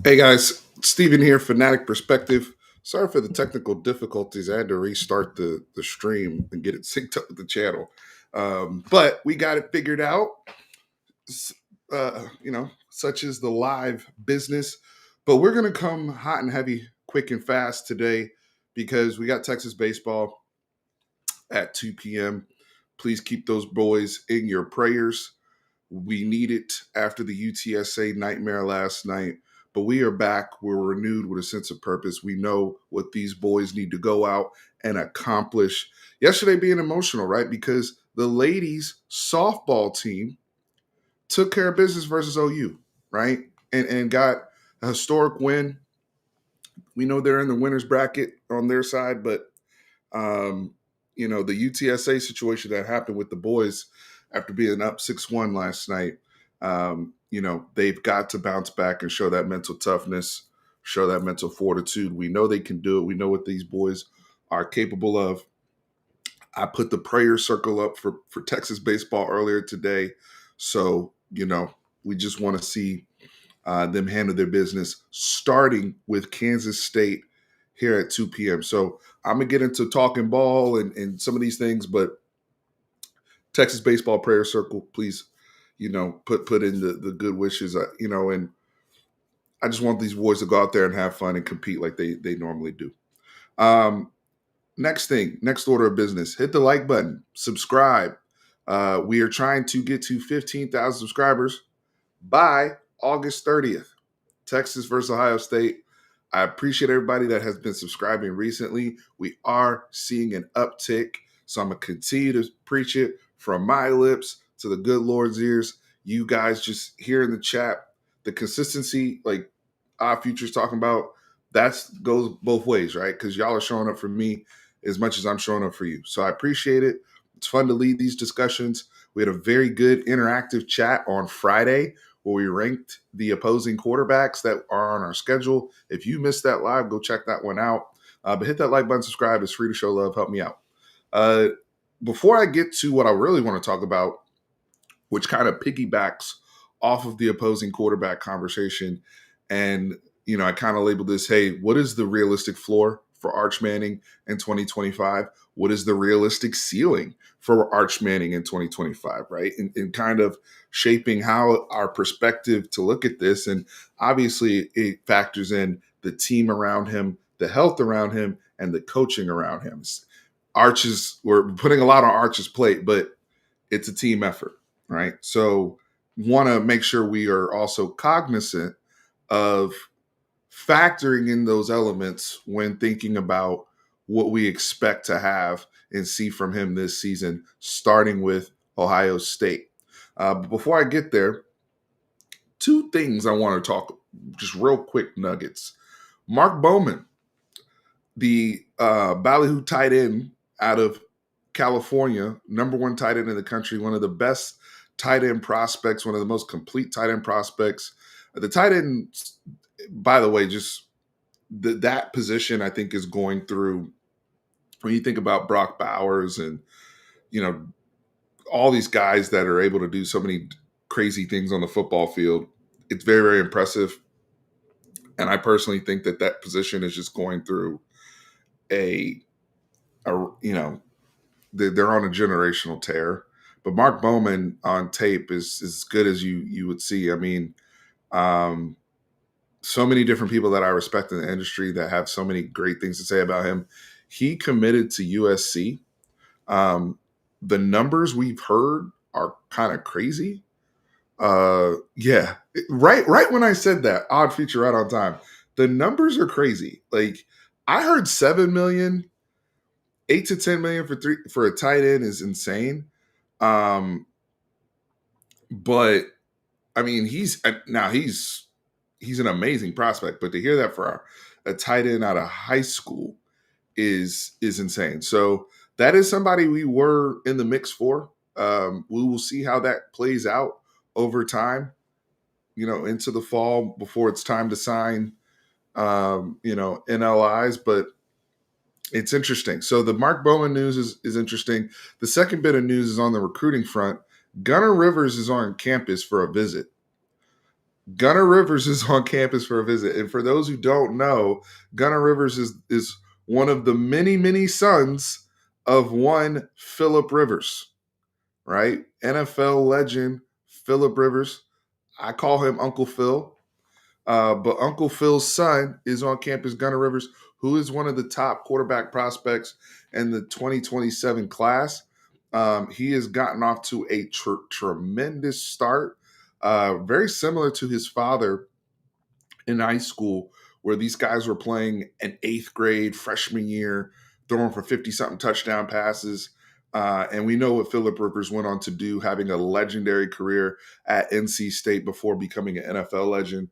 Hey guys, Steven here, Fanatic Perspective. Sorry for the technical difficulties. I had to restart the stream and get it synced up with the channel. But we got it figured out. Such is the live business. But we're going to come hot and heavy, quick and fast today because we got Texas baseball at 2 p.m. Please keep those boys in your prayers. We need it after the UTSA nightmare last night, but we are back. We're renewed with a sense of purpose. We know what these boys need to go out and accomplish. Yesterday being emotional, right? Because the ladies softball team took care of business versus OU, right? And got a historic win. We know they're in the winners bracket on their side, but um, the UTSA situation that happened with the boys after being up 6-1 last night, they've got to bounce back and show that mental toughness, show that mental fortitude. We know they can do it. We know what these boys are capable of. I put the prayer circle up for Texas baseball earlier today. So, we just want to see them handle their business, starting with Kansas State here at 2 p.m. So I'm going to get into talking ball and some of these things, but Texas baseball prayer circle, please, put in the good wishes, and I just want these boys to go out there and have fun and compete like they normally do. Um, next order of business, hit the like button, subscribe. We are trying to get to 15,000 subscribers by August 30th. Texas versus Ohio State. I appreciate everybody that has been subscribing recently. We are seeing an uptick, so I'm going to continue to preach it from my lips to the good Lord's ears. You guys just hear in the chat the consistency, like our Future's talking about, that goes both ways, right? Because y'all are showing up for me as much as I'm showing up for you. So I appreciate it. It's fun to lead these discussions. We had a very good interactive chat on Friday where we ranked the opposing quarterbacks that are on our schedule. If you missed that live, go check that one out. But hit that like button, subscribe. It's free to show love. Help me out. Before I get to what I really want to talk about, which kind of piggybacks off of the opposing quarterback conversation, and I kind of labeled this, hey, what is the realistic floor for Arch Manning in 2025? What is the realistic ceiling for Arch Manning in 2025, right? And kind of shaping how our perspective to look at this. And obviously it factors in the team around him, the health around him, and the coaching around him. We're putting a lot on Arch's plate, but it's a team effort, right? So want to make sure we are also cognizant of factoring in those elements when thinking about what we expect to have and see from him this season, starting with Ohio State. But before I get there, two things I want to talk, just real quick nuggets. Mark Bowman, the ballyhoo tight end out of California, number one tight end in the country, one of the best tight end prospects, one of the most complete tight end prospects. The tight end, by the way, just that position I think is going through, when you think about Brock Bowers and all these guys that are able to do so many crazy things on the football field, it's very, very impressive. And I personally think that position is just going through a they're on a generational tear. But Mark Bowman on tape is as good as you would see. I mean, so many different people that I respect in the industry that have so many great things to say about him. He committed to USC. The numbers we've heard are kind of crazy. Yeah, right when I said that, odd feature right on time. The numbers are crazy. Like I heard 7 million, 8 to 10 million for a tight end is insane. But I mean, he's an amazing prospect, but to hear that for a tight end out of high school is insane. So that is somebody we were in the mix for. We will see how that plays out over time, into the fall before it's time to sign, NLIs. But it's interesting. So the Mark Bowman news is interesting. The second bit of news is on the recruiting front. Gunnar Rivers is on campus for a visit. Gunnar Rivers is on campus for a visit. And for those who don't know, Gunnar Rivers is one of the many, many sons of one Philip Rivers, right? NFL legend Philip Rivers. I call him Uncle Phil. But Uncle Phil's son is on campus, Gunnar Rivers, who is one of the top quarterback prospects in the 2027 class. He has gotten off to a tremendous start, very similar to his father in high school, where these guys were playing an eighth grade freshman year, throwing for 50 something touchdown passes. And we know what Philip Rivers went on to do, having a legendary career at NC State before becoming an NFL legend.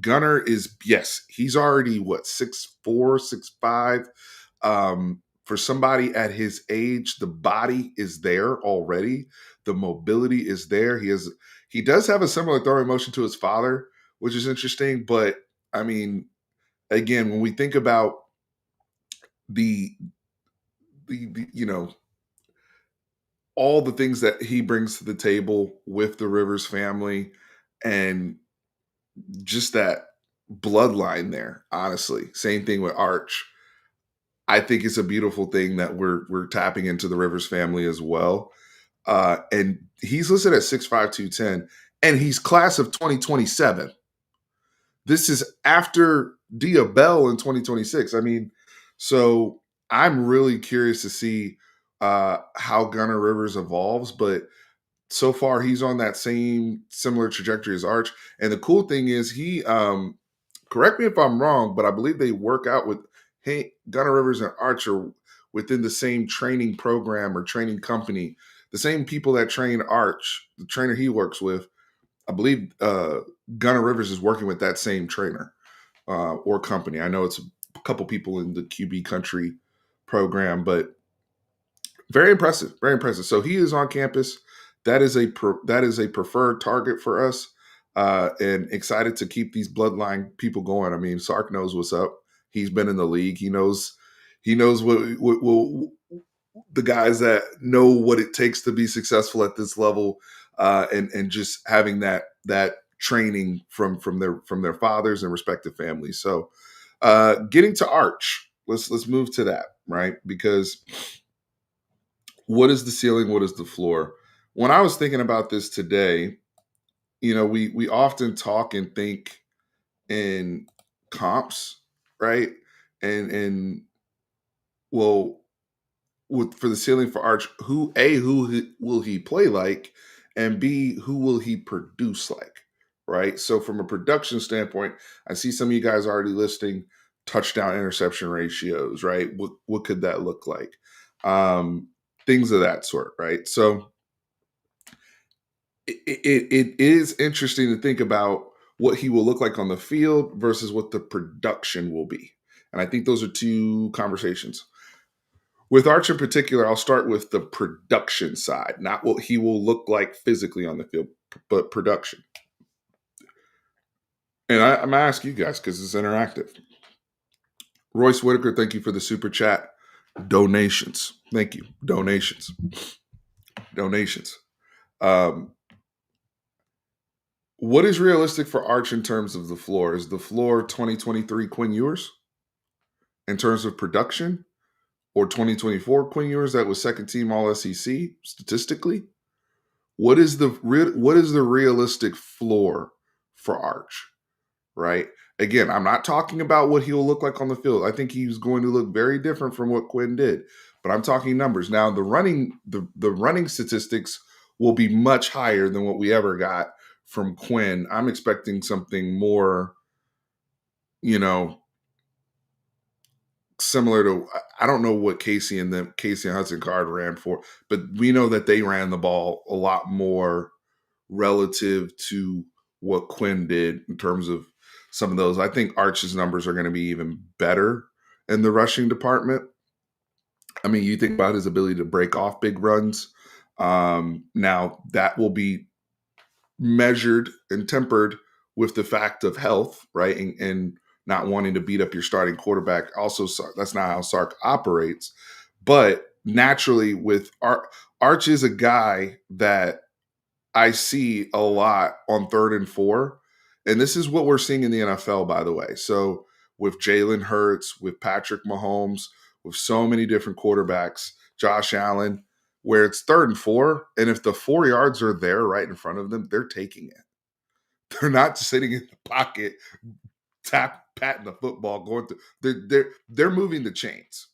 Gunner is, yes, he's already what, 6'4, 6'5. For somebody at his age, the body is there already. The mobility is there. He does have a similar throwing motion to his father, which is interesting. But I mean, again, when we think about the, you know, all the things that he brings to the table with the Rivers family and just that bloodline there, honestly. Same thing with Arch. I think it's a beautiful thing that we're tapping into the Rivers family as well. And he's listed at 6'5", 210, and he's class of 2027. This is after Dia Bell in 2026. I mean, so I'm really curious to see how Gunnar Rivers evolves, but so far he's on that same similar trajectory as Arch. And the cool thing is he correct me if I'm wrong, but I believe they work out with Gunnar Rivers and Arch are within the same training program or training company. The same people that train Arch, the trainer he works with, I believe Gunnar Rivers is working with that same trainer or company. I know it's a couple people in the QB country program, but very impressive, very impressive. So he is on campus. That is a preferred target for us, and excited to keep these bloodline people going. I mean, Sark knows what's up. He's been in the league. He knows what the guys that know what it takes to be successful at this level, and just having that training from their fathers and respective families. So, getting to Arch, let's move to that, right? Because what is the ceiling? What is the floor? When I was thinking about this today, we often talk and think in comps, right? And well, for the ceiling for Arch, will he play like, and B, who will he produce like, right? So from a production standpoint, I see some of you guys already listing touchdown interception ratios, right? What could that look like? Things of that sort, right? So it is interesting to think about what he will look like on the field versus what the production will be. And I think those are two conversations. With Arch in particular, I'll start with the production side, not what he will look like physically on the field, but production. And I'm going to ask you guys because it's interactive. Royce Whitaker, thank you for the super chat. Donations. Thank you. Donations. Um, what is realistic for Arch in terms of the floor? Is the floor 2023 Quinn Ewers in terms of production? Or 2024 Quinn Ewers that was second team All SEC statistically? What is the realistic floor for Arch, right? Again, I'm not talking about what he'll look like on the field. I think he's going to look very different from what Quinn did, but I'm talking numbers. Now, the running statistics will be much higher than what we ever got from Quinn. I'm expecting something more, similar to, I don't know what Casey and Hudson Card ran for, but we know that they ran the ball a lot more relative to what Quinn did in terms of some of those. I think Arch's numbers are going to be even better in the rushing department. I mean, you think about his ability to break off big runs. Now that will be measured and tempered with the fact of health, right? And not wanting to beat up your starting quarterback. Also, that's not how Sark operates. But naturally, with Arch is a guy that I see a lot on 3rd and 4. And this is what we're seeing in the NFL, by the way. So with Jalen Hurts, with Patrick Mahomes, with so many different quarterbacks, Josh Allen, where it's 3rd and 4. And if the 4 yards are there right in front of them, they're taking it. They're not sitting in the pocket, patting the football, going through. They're moving the chains,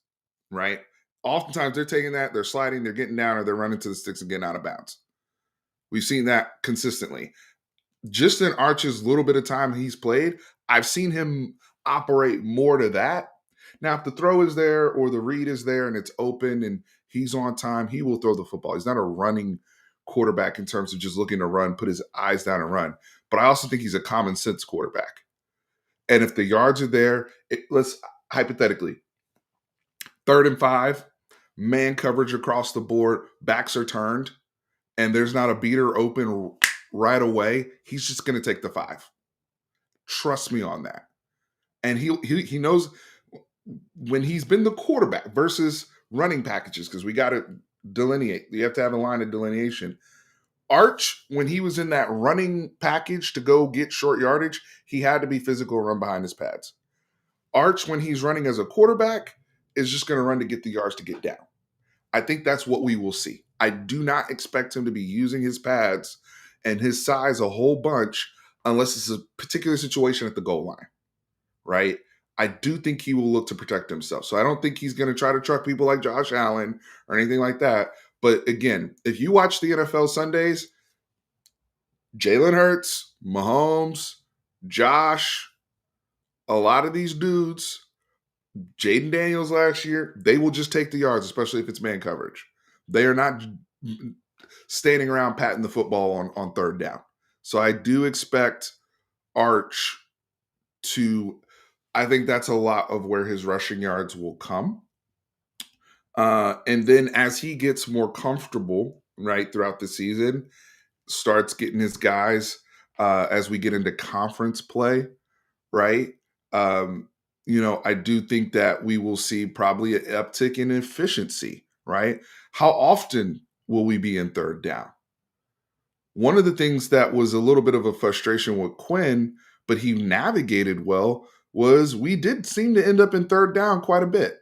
right? Oftentimes they're taking that, they're sliding, they're getting down, or they're running to the sticks and getting out of bounds. We've seen that consistently. Just in Arch's little bit of time he's played, I've seen him operate more to that. Now, if the throw is there or the read is there and it's open and he's on time, he will throw the football. He's not a running quarterback in terms of just looking to run, put his eyes down and run. But I also think he's a common sense quarterback. And if the yards are there, let's hypothetically, 3rd and 5, man coverage across the board, backs are turned, and there's not a beater open right away, he's just going to take the 5. Trust me on that. And he knows when he's been the quarterback versus running packages, because we got to delineate. You have to have a line of delineation. Arch, when he was in that running package to go get short yardage, he had to be physical and run behind his pads. Arch, when he's running as a quarterback, is just going to run to get the yards to get down. I think that's what we will see. I do not expect him to be using his pads and his size a whole bunch unless it's a particular situation at the goal line, right? I do think he will look to protect himself. So I don't think he's going to try to truck people like Josh Allen or anything like that. But again, if you watch the NFL Sundays, Jalen Hurts, Mahomes, Josh, a lot of these dudes, Jaden Daniels last year, they will just take the yards, especially if it's man coverage. They are not standing around patting the football on 3rd down. So I do expect Arch to, I think that's a lot of where his rushing yards will come. And then as he gets more comfortable, right, throughout the season, starts getting his guys as we get into conference play, right? I do think that we will see probably an uptick in efficiency, right? How often will we be in 3rd down? One of the things that was a little bit of a frustration with Quinn, but he navigated well, was we did seem to end up in 3rd down quite a bit.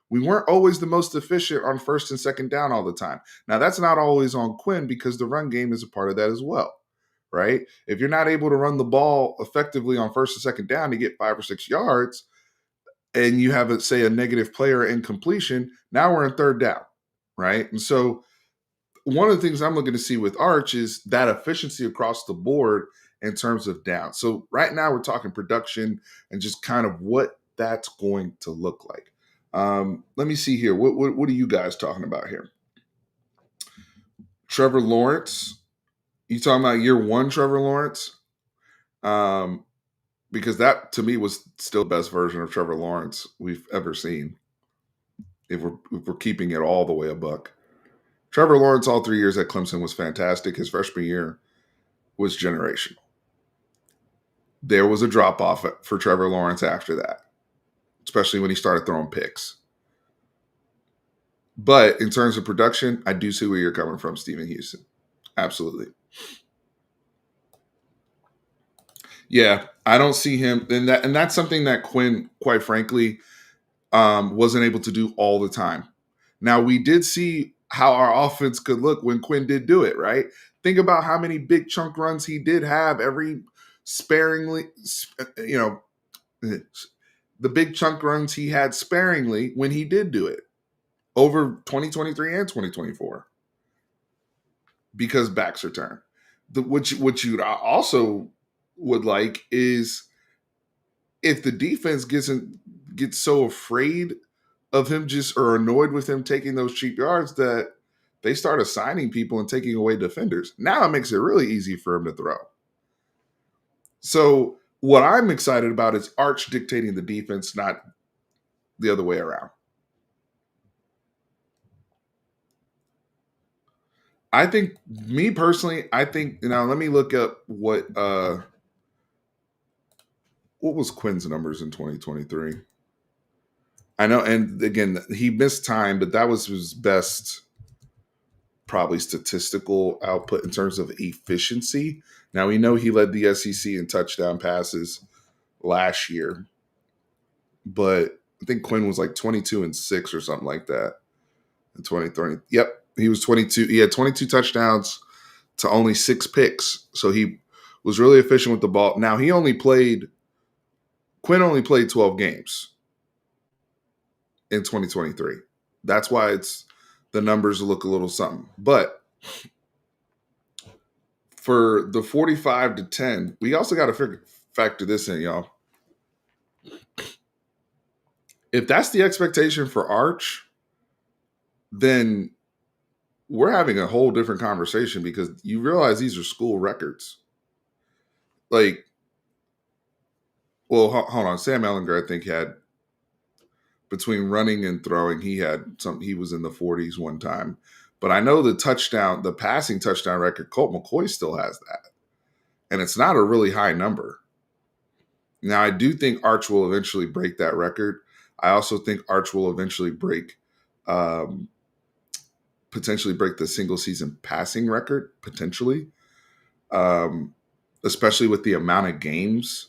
We weren't always the most efficient on 1st and 2nd down all the time. Now, that's not always on Quinn because the run game is a part of that as well, right? If you're not able to run the ball effectively on 1st and 2nd down to get 5 or 6 yards, and you have, say, a negative player in completion, now we're in 3rd down, right? And so one of the things I'm looking to see with Arch is that efficiency across the board in terms of down. So right now we're talking production and just kind of what that's going to look like. Let me see here. What are you guys talking about here? Trevor Lawrence. You talking about year 1 Trevor Lawrence? Because that to me was still the best version of Trevor Lawrence we've ever seen. If we're keeping it all the way a buck. Trevor Lawrence, all 3 years at Clemson, was fantastic. His freshman year was generational. There was a drop off for Trevor Lawrence after that, especially when he started throwing picks. But in terms of production, I do see where you're coming from, Stephen Houston. Absolutely. Yeah, I don't see him, and that's something that Quinn, quite frankly, wasn't able to do all the time. Now, we did see how our offense could look when Quinn did do it, right? Think about how many big chunk runs he did have every sparingly, the big chunk runs he had sparingly when he did do it over 2023 and 2024 because backs are turned. What you also would like is if the defense gets so afraid of him or annoyed with him taking those cheap yards that they start assigning people and taking away defenders. Now it makes it really easy for him to throw. So what I'm excited about is Arch dictating the defense, not the other way around. I think, me personally, now let me look up what was Quinn's numbers in 2023. I know, and again, he missed time, but that was his best probably statistical output in terms of efficiency. Now we know he led the SEC in touchdown passes last year, but I think Quinn was like 22-6 or something like that in 2030. Yep, he was 22. He had 22 touchdowns to only 6 picks, so he was really efficient with the ball. Now Quinn only played 12 games in 2023. That's why the numbers look a little something. But for the 45-10, we also got to factor this in, y'all. If that's the expectation for Arch, then we're having a whole different conversation because you realize these are school records. Like, well, hold on. Sam Ehlinger, I think, had between running and throwing, he was in the 40s one time. But I know the passing touchdown record, Colt McCoy still has that. And it's not a really high number. Now, I do think Arch will eventually break that record. I also think Arch will eventually potentially break the single season passing record, potentially, especially with the amount of games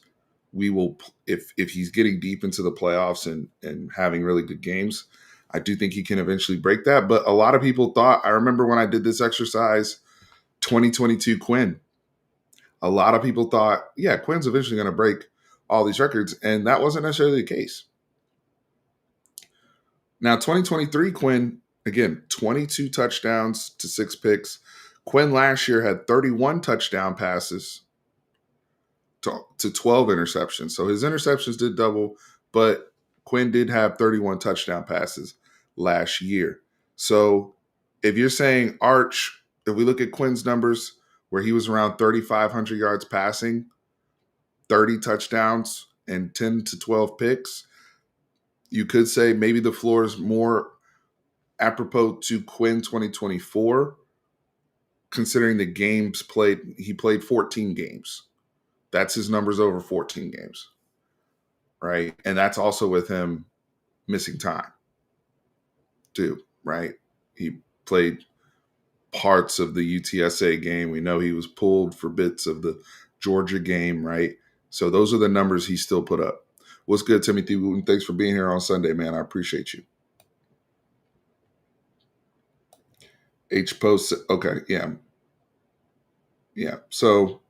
we will, if he's getting deep into the playoffs and having really good games, I do think he can eventually break that. But a lot of people thought, I remember when I did this exercise, 2022 Quinn, a lot of people thought, yeah, Quinn's eventually going to break all these records. And that wasn't necessarily the case. Now, 2023 Quinn, again, 22 touchdowns to 6 picks. Quinn last year had 31 touchdown passes to 12 interceptions. So his interceptions did double, but Quinn did have 31 touchdown passes last year. So if you're saying Arch, if we look at Quinn's numbers where he was around 3,500 yards passing, 30 touchdowns, and 10 to 12 picks, you could say maybe the floor is more apropos to Quinn 2024, considering the games played. He played 14 games. That's his numbers over 14 games, right? And that's also with him missing time, too, right? He played parts of the UTSA game. We know he was pulled for bits of the Georgia game, right? So those are the numbers he still put up. What's good, Timothy Wooten? Thanks for being here on Sunday, man. I appreciate you. H post. Okay, yeah. Yeah. So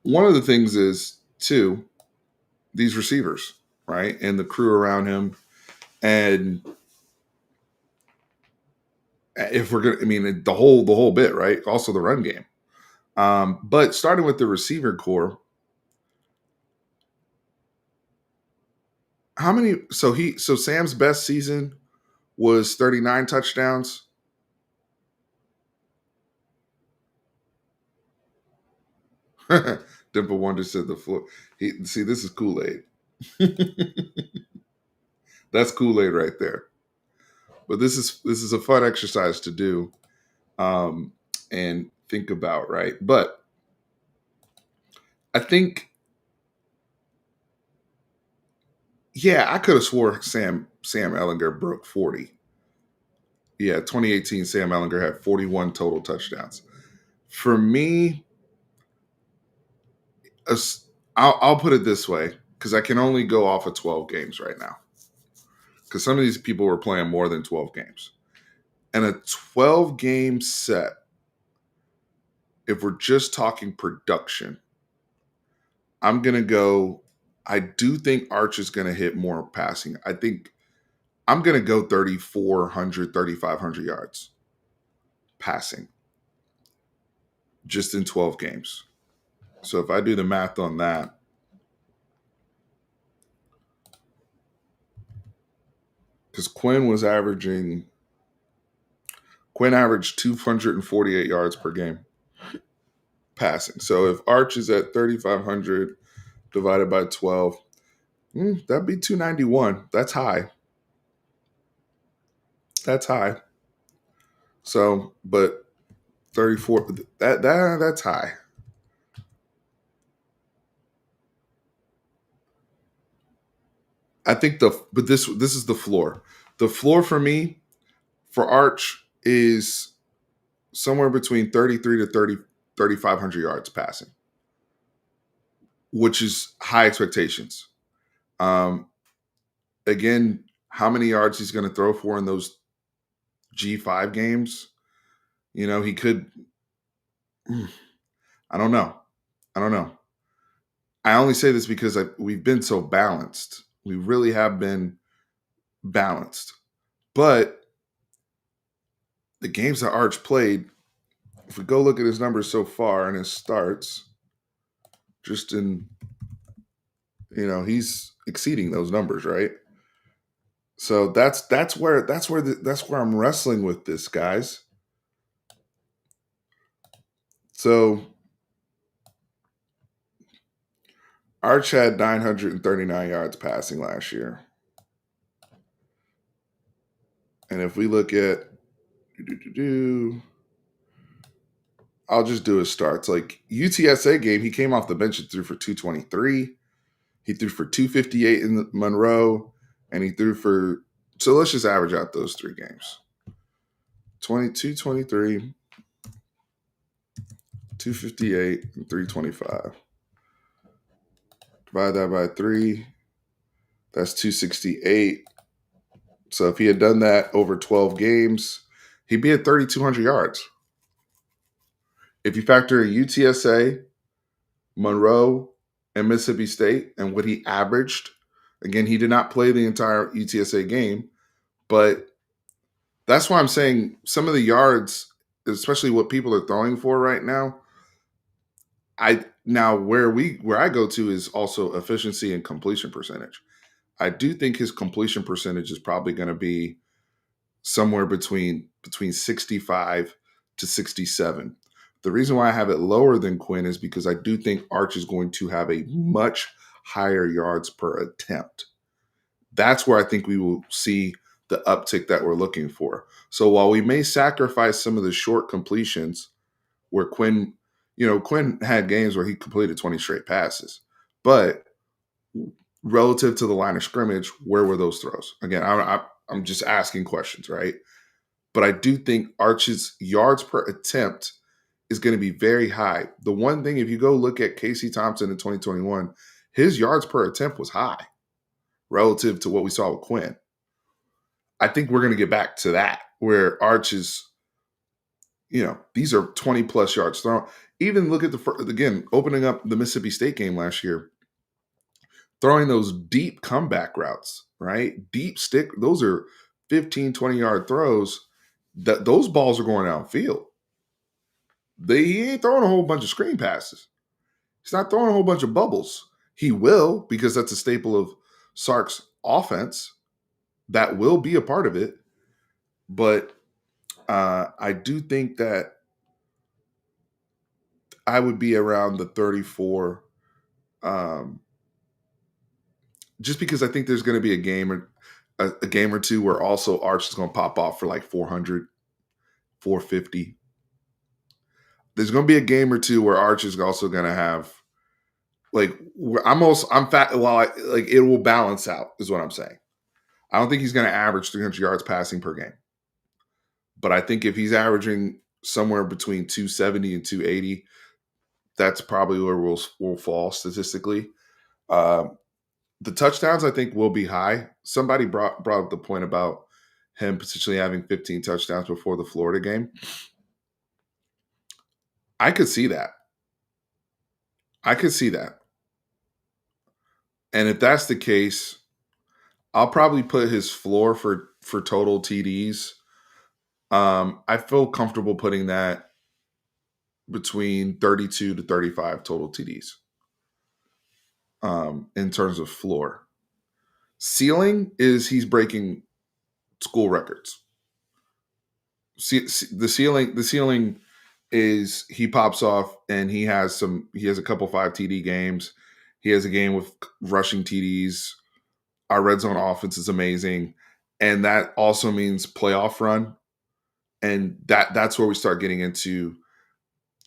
one of the things is, too, these receivers, right? And the crew around him. And if we're going to, I mean, the whole bit, right? Also the run game. But starting with the receiver core, how many, so Sam's best season was 39 touchdowns. Dimple Wonder said the floor. See, this is Kool-Aid. That's Kool-Aid right there. But this is a fun exercise to do and think about, right? But I think, yeah, I could have swore Sam Ehlinger broke 40. Yeah, 2018 Sam Ehlinger had 41 total touchdowns. For me, I'll put it this way, because I can only go off of 12 games right now. Because some of these people were playing more than 12 games. And a 12-game set, if we're just talking production, I'm going to go, I do think Arch is going to hit more passing. I think I'm going to go 3,400, 3,500 yards passing just in 12 games. So if I do the math on that, because Quinn averaged 248 yards per game passing. So if Arch is at 3,500 divided by 12, that'd be 291. That's high. That's high. So, but 34, that's high. I think but this is the floor. The floor for me, for Arch, is somewhere between 33 to 3,500 yards passing, which is high expectations. Um, again, how many yards he's going to throw for in those G5 games? He could. I don't know. I don't know. I only say this because we've been so balanced. We really have been balanced. But the games that Arch played, if we go look at his numbers so far and his starts, just in, he's exceeding those numbers, right? So that's where I'm wrestling with this, guys. So Arch had 939 yards passing last year. And if we look at I'll just do his starts. Like UTSA game, he came off the bench and threw for 223. He threw for 258 in the Monroe, and he threw for. So let's just average out those three games: 22, 23, 258, and 325. Divide that by three. That's 268. So if he had done that over 12 games, he'd be at 3,200 yards. If you factor in UTSA, Monroe, and Mississippi State and what he averaged, again, he did not play the entire UTSA game, but that's why I'm saying some of the yards, especially what people are throwing for right now, where I go to is also efficiency and completion percentage. I do think his completion percentage is probably going to be somewhere between 65 to 67. The reason why I have it lower than Quinn is because I do think Arch is going to have a much higher yards per attempt. That's where I think we will see the uptick that we're looking for. So while we may sacrifice some of the short completions where Quinn had games where he completed 20 straight passes, but relative to the line of scrimmage, where were those throws? Again, I'm just asking questions, right? But I do think Arch's yards per attempt is going to be very high. The one thing, if you go look at Casey Thompson in 2021, his yards per attempt was high relative to what we saw with Quinn. I think we're going to get back to that where Arch is, these are 20 plus yards thrown. Even look at again, opening up the Mississippi State game last year, throwing those deep comeback routes, right? Deep stick, those are 15, 20-yard throws. Those balls are going downfield. He ain't throwing a whole bunch of screen passes. He's not throwing a whole bunch of bubbles. He will, because that's a staple of Sark's offense. That will be a part of it. But I do think that I would be around the 34, just because I think there's going to be a game or two where also Arch is going to pop off for like 400, 450. There's going to be a game or two where Arch is also going to have I'm fat. Like it will balance out, is what I'm saying. I don't think he's going to average 300 yards passing per game, but I think if he's averaging somewhere between 270 and 280, that's probably where we'll fall statistically. Uh, the touchdowns I think will be high. Somebody brought up the point about him potentially having 15 touchdowns before the Florida game. I could see that. I could see that. And if that's the case, I'll probably put his floor for total TDs. I feel comfortable putting that between 32 to 35 total TDs in terms of floor. Ceiling is he's breaking school records. The ceiling is he pops off and he has a couple 5 TD games. He has a game with rushing TDs. Our red zone offense is amazing. And that also means playoff run. And that's where we start getting into,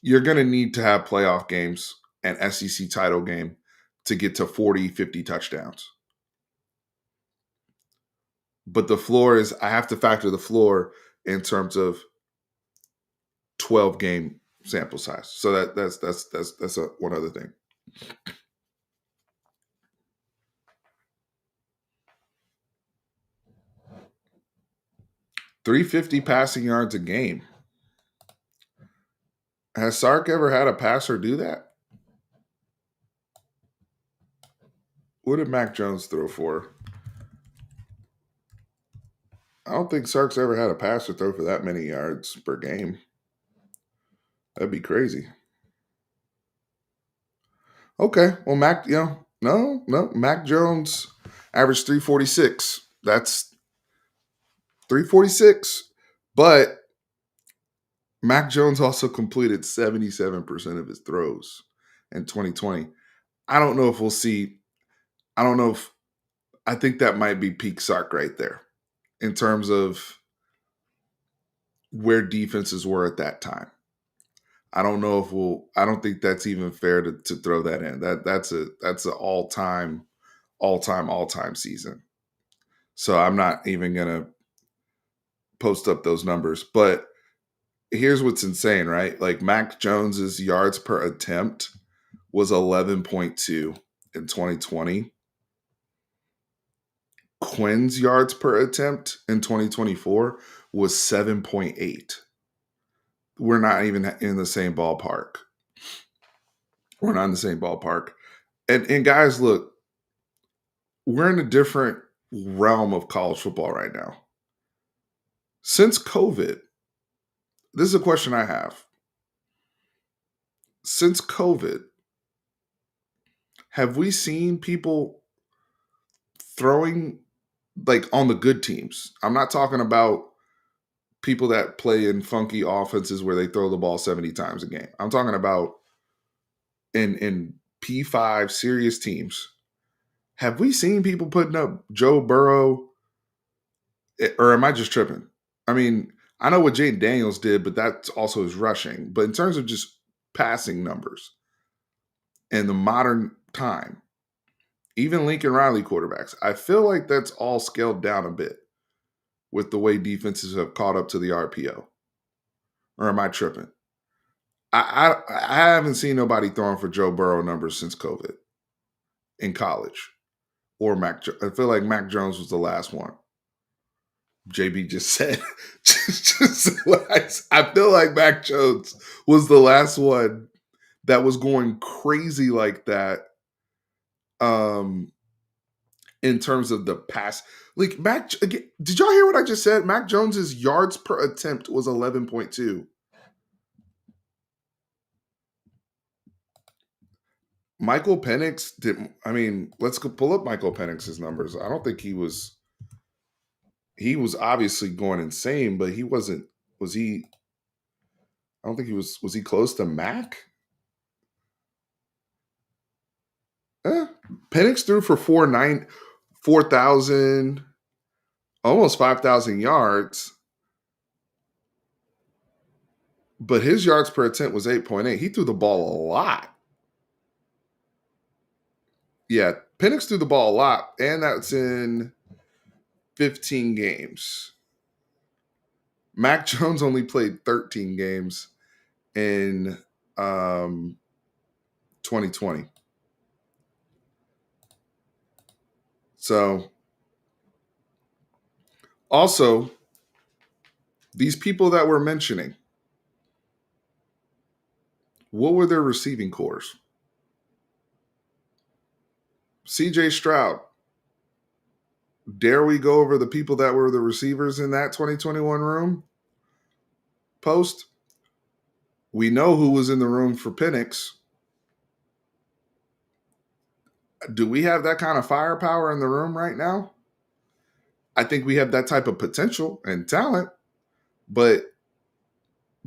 you're going to need to have playoff games and SEC title game to get to 40, 50 touchdowns. But the floor is, I have to factor the floor in terms of 12 game sample size. So that's one other thing. 350 passing yards a game. Has Sark ever had a passer do that? What did Mac Jones throw for? I don't think Sark's ever had a passer throw for that many yards per game. That'd be crazy. Okay, well, Mac Jones averaged 346. That's 346. But Mac Jones also completed 77% of his throws in 2020. I don't know if we'll see. I don't know if I think that might be peak Sark right there in terms of where defenses were at that time. I don't know if I don't think that's even fair to throw that in. That's an all time season. So I'm not even gonna post up those numbers. But here's what's insane, right? Like Mac Jones's yards per attempt was 11.2 in 2020. Quinn's yards per attempt in 2024 was 7.8. We're not even in the same ballpark. We're not in the same ballpark. And guys, look, we're in a different realm of college football right now. Since COVID, this is a question I have. Since COVID, have we seen people throwing like on the good teams? I'm not talking about people that play in funky offenses where they throw the ball 70 times a game. I'm talking about in P5 serious teams. Have we seen people putting up Joe Burrow, or am I just tripping? I mean, I know what Jaden Daniels did, but that's also his rushing. But in terms of just passing numbers in the modern time, even Lincoln Riley quarterbacks, I feel like that's all scaled down a bit with the way defenses have caught up to the RPO. Or am I tripping? I haven't seen nobody throwing for Joe Burrow numbers since COVID in college or Mac. I feel like Mac Jones was the last one. JB just said, I feel like Mac Jones was the last one that was going crazy like that. In terms of the pass, like did y'all hear what I just said? Mac Jones's yards per attempt was 11.2. Michael Penix didn't. I mean, let's go pull up Michael Penix's numbers. I don't think he was. He was obviously going insane, but he wasn't. Was he? I don't think he was. Was he close to Mac? Penix threw for 4,000, almost 5,000 yards, but his yards per attempt was 8.8. He threw the ball a lot. Yeah, Penix threw the ball a lot, and that's in 15 games. Mac Jones only played 13 games in 2020. So, also, these people that we're mentioning, what were their receiving cores? CJ Stroud. Dare we go over the people that were the receivers in that 2021 room? Post. We know who was in the room for Penix. Do we have that kind of firepower in the room right now? I think we have that type of potential and talent, but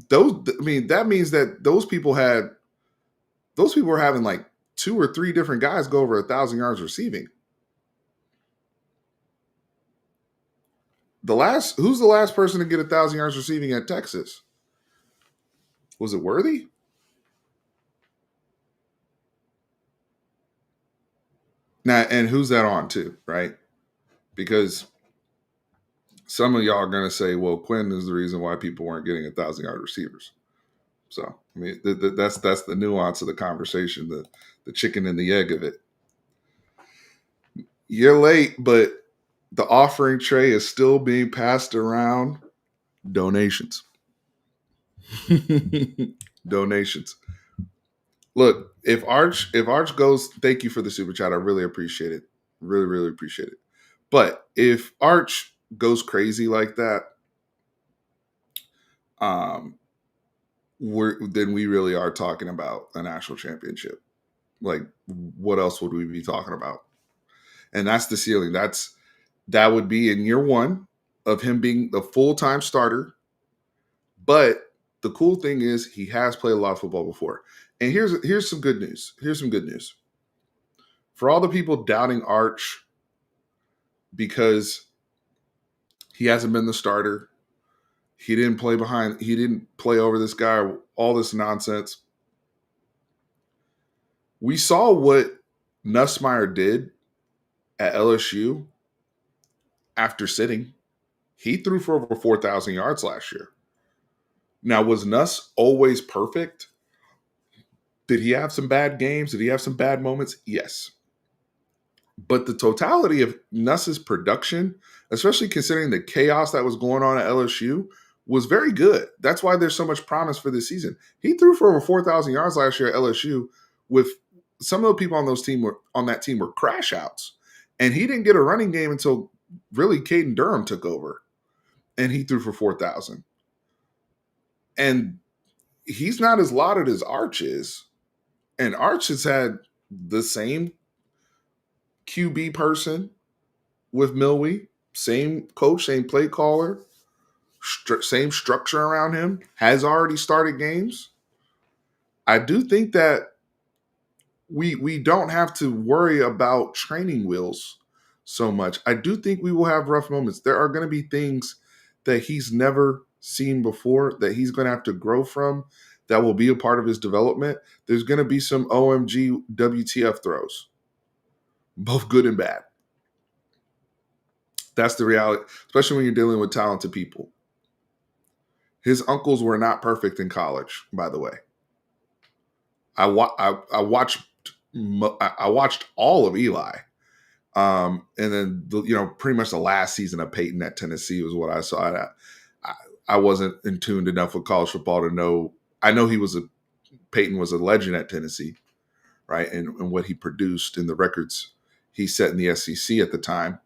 that means that those people were having like 2 or 3 different guys go over 1,000 yards receiving. Who's the last person to get 1,000 yards receiving at Texas? Was it Worthy? Now, and who's that on to, right? Because some of y'all are going to say, well, Quinn is the reason why people weren't getting 1,000 yard receivers. So I mean, that's the nuance of the conversation, the chicken and the egg of it. You're late, but the offering tray is still being passed around. Donations. Donations. Look, if Arch goes, thank you for the super chat. I really appreciate it. Really, really appreciate it. But if Arch goes crazy like that, um, then we really are talking about a national championship. Like, what else would we be talking about? And that's the ceiling. That would be in year one of him being the full-time starter. But the cool thing is he has played a lot of football before. And here's some good news. Here's some good news. For all the people doubting Arch because he hasn't been the starter, he didn't play over this guy, all this nonsense. We saw what Nussmeier did at LSU after sitting. He threw for over 4,000 yards last year. Now, was Nuss always perfect? Did he have some bad games? Did he have some bad moments? Yes. But the totality of Nuss's production, especially considering the chaos that was going on at LSU, was very good. That's why there's so much promise for this season. He threw for over 4,000 yards last year at LSU with some of the people on that team were crash outs. And he didn't get a running game until really Caden Durham took over. And he threw for 4,000. And he's not as lauded as Arch is. And Arch has had the same QB person with Milwee, same coach, same play caller, same structure around him, has already started games. I do think that we don't have to worry about training wheels so much. I do think we will have rough moments. There are going to be things that he's never seen before that he's going to have to grow from that will be a part of his development. There's going to be some OMG WTF throws, both good and bad. That's the reality, especially when you're dealing with talented people. His uncles were not perfect in college, by the way. I watched all of Eli, and then pretty much the last season of Peyton at Tennessee was what I saw. I wasn't in tuned enough with college football to know. I know Peyton was a legend at Tennessee, right, and what he produced in the records he set in the SEC at the time.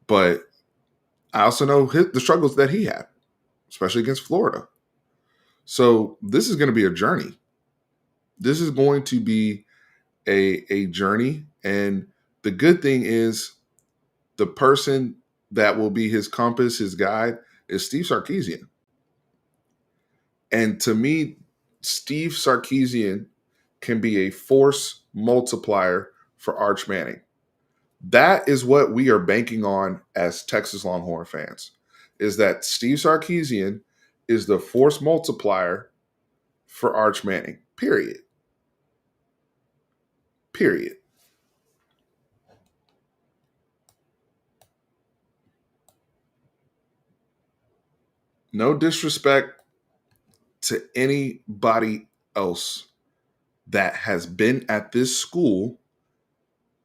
But I also know the struggles that he had, especially against Florida. So this is going to be a journey. This is going to be a journey. And the good thing is the person that will be his compass, his guide, is Steve Sarkeesian. And to me, Steve Sarkeesian can be a force multiplier for Arch Manning. That is what we are banking on as Texas Longhorn fans, is that Steve Sarkeesian is the force multiplier for Arch Manning, period. Period. No disrespect to anybody else that has been at this school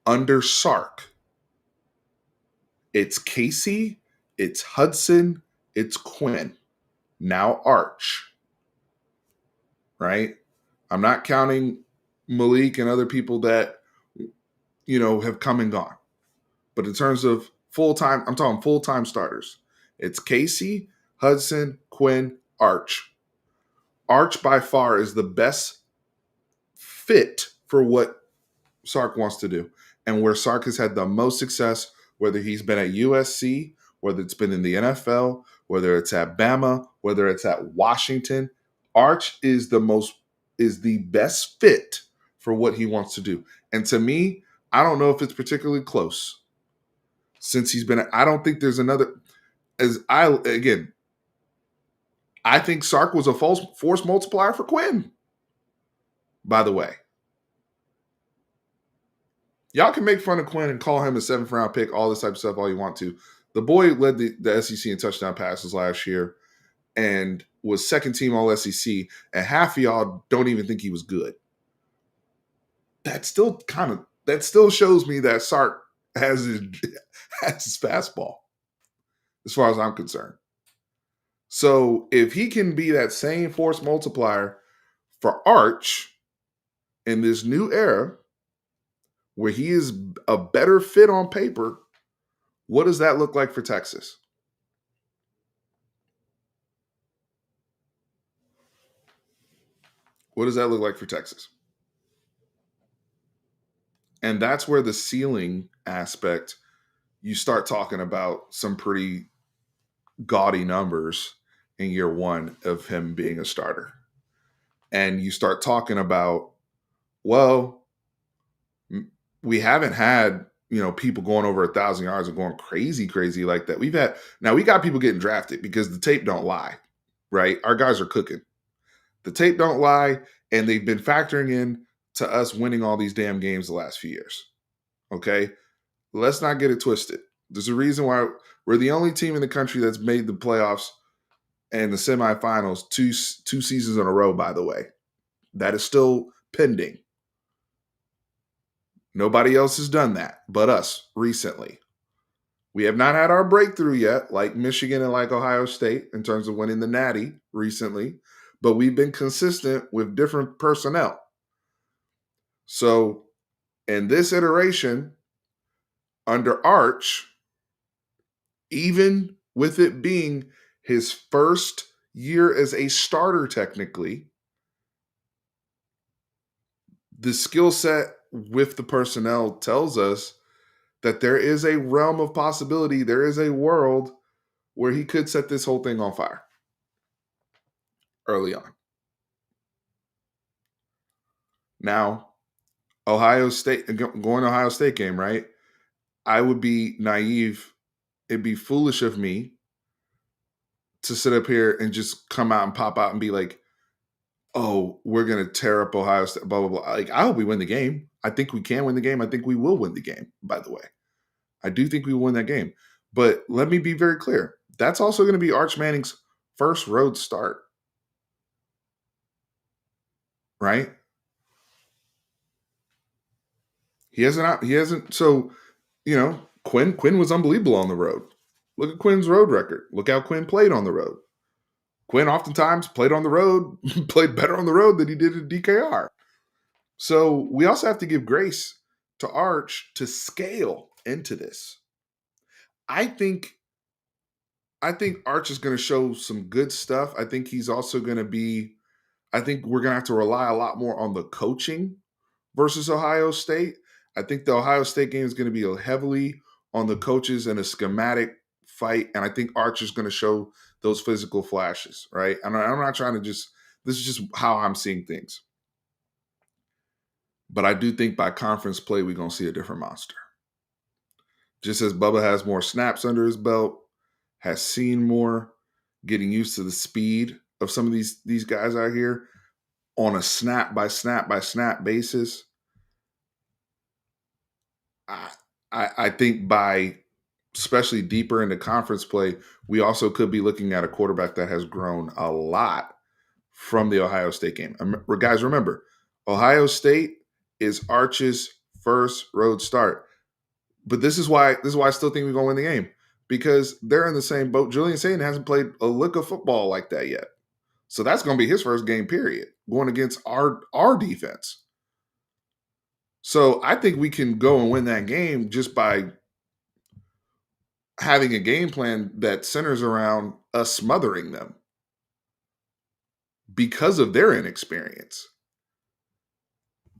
under Sark. It's Casey, it's Hudson, it's Quinn, now Arch. Right? I'm not counting Malik and other people that have come and gone. But in terms of full-time, I'm talking full-time starters. It's Casey, Hudson, Quinn, Arch. Arch by far is the best fit for what Sark wants to do and where Sark has had the most success, whether he's been at USC, whether it's been in the NFL, whether it's at Bama, whether it's at Washington. Arch is the best fit for what he wants to do. And to me, I don't know if it's particularly close since I don't think there's another. I think Sark was a force multiplier for Quinn, by the way. Y'all can make fun of Quinn and call him a 7th round pick, all this type of stuff, all you want to. The boy led the SEC in touchdown passes last year and was second team All SEC, and half of y'all don't even think he was good. That still shows me that Sark has his has his fastball, as far as I'm concerned. So if he can be that same force multiplier for Arch in this new era, where he is a better fit on paper, what does that look like for Texas? What does that look like for Texas? And that's where the ceiling aspect, you start talking about some pretty gaudy numbers in year one of him being a starter. And you start talking about, well, we haven't had, people going over 1,000 yards and going crazy like that. We got people getting drafted because the tape don't lie, right? Our guys are cooking. The tape don't lie, and they've been factoring in to us winning all these damn games the last few years. Okay? Let's not get it twisted. There's a reason why we're the only team in the country that's made the playoffs and the semifinals two seasons in a row, by the way. That is still pending. Nobody else has done that but us recently. We have not had our breakthrough yet, like Michigan and like Ohio State, in terms of winning the Natty recently, but we've been consistent with different personnel. So in this iteration, under Arch, even with it being his first year as a starter, technically, the skill set with the personnel tells us that there is a realm of possibility. There is a world where he could set this whole thing on fire early on. Now, Ohio State, going to Ohio State game, right? I would be naive. It'd be foolish of me to sit up here and just come out and pop out and be like, oh, we're going to tear up Ohio State, blah, blah, blah. Like, I hope we win the game. I think we can win the game. I think we will win the game, by the way. I do think we will win that game. But let me be very clear. That's also going to be Arch Manning's first road start. Right? He hasn't, so, Quinn was unbelievable on the road. Look at Quinn's road record. Look how Quinn played on the road. Quinn oftentimes played on the road, played better on the road than he did at DKR. So we also have to give grace to Arch to scale into this. I think Arch is going to show some good stuff. I think he's also going to be, I think we're going to have to rely a lot more on the coaching versus Ohio State. I think the Ohio State game is going to be heavily on the coaches and a schematic fight. And I think Arch is going to show those physical flashes, right? And I'm not trying to this is just how I'm seeing things. But I do think by conference play, we're going to see a different monster. Just as Bubba has more snaps under his belt, has seen more, getting used to the speed of some of these guys out here on a snap by snap by snap basis. I think by especially deeper into conference play, we also could be looking at a quarterback that has grown a lot from the Ohio State game. Guys, remember, Ohio State is Arch's first road start. But this is why I still think we're going to win the game, because they're in the same boat. Julian Sayin hasn't played a lick of football like that yet. So that's going to be his first game, period, going against our defense. So I think we can go and win that game just by having a game plan that centers around us smothering them because of their inexperience.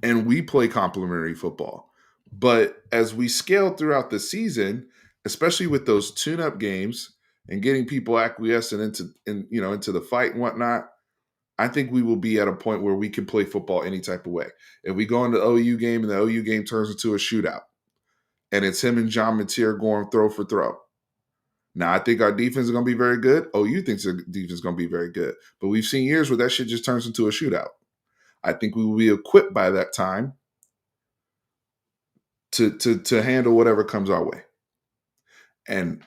And we play complementary football. But as we scale throughout the season, especially with those tune-up games and getting people acquiescent into the fight and whatnot, I think we will be at a point where we can play football any type of way. If we go into the OU game and the OU game turns into a shootout, and it's him and John Mateer going throw for throw. Now, I think our defense is going to be very good. OU thinks the defense is going to be very good. But we've seen years where that shit just turns into a shootout. I think we will be equipped by that time to handle whatever comes our way. And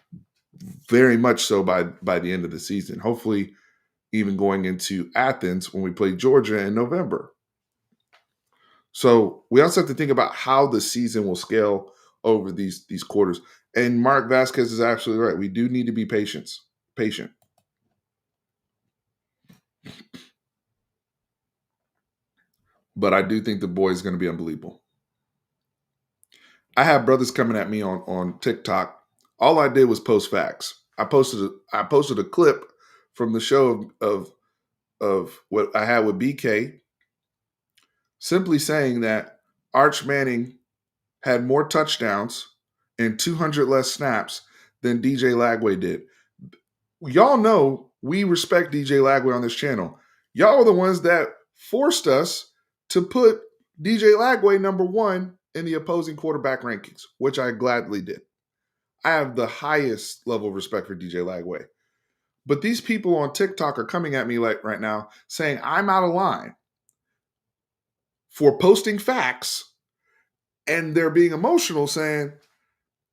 very much so by the end of the season. Hopefully, even going into Athens when we played Georgia in November. So we also have to think about how the season will scale over these quarters. And Mark Vasquez is absolutely right. We do need to be patient. But I do think the boy is going to be unbelievable. I have brothers coming at me on TikTok. All I did was post facts. I posted a clip from the show of what I had with BK, simply saying that Arch Manning had more touchdowns and 200 less snaps than DJ Lagway did. Y'all know we respect DJ Lagway on this channel. Y'all are the ones that forced us to put DJ Lagway number one in the opposing quarterback rankings, which I gladly did. I have the highest level of respect for DJ Lagway. But these people on TikTok are coming at me like right now saying I'm out of line for posting facts, and they're being emotional saying